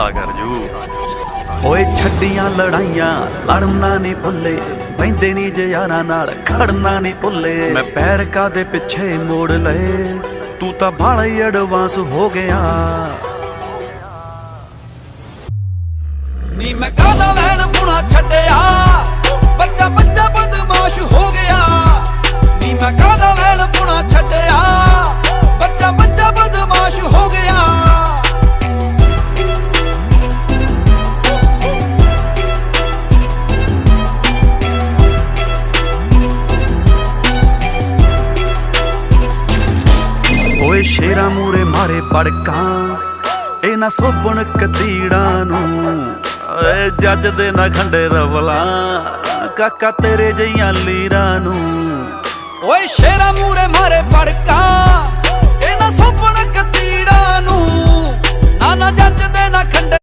कर जू ओए छड्डियां लड़ाइयां लड़ना नहीं भुल्ले बहिंदे नी जे यारां नाल खड़ना नहीं भुल्ले मैं पैर कादे पिछे मोड़ लए तू तां बाला ही एडवांस हो गया नी मैं कादा वैन पुणा छड्डिया बच्चा बच्चा बदमाश हो गया नी मैं कादा वैन पुणा छड्डिया बच्चा बच्चा बदमाश हो गया ओए शेरा मूरे मारे पड़का ए ना सोपन कतीड़ा नू जज दे ना खंडे रवला काका तेरे जइयां लीरा नू ओए शेरा मूरे मारे पड़का ए ना सोपन कतीड़ा नू ना जज दे ना खंडे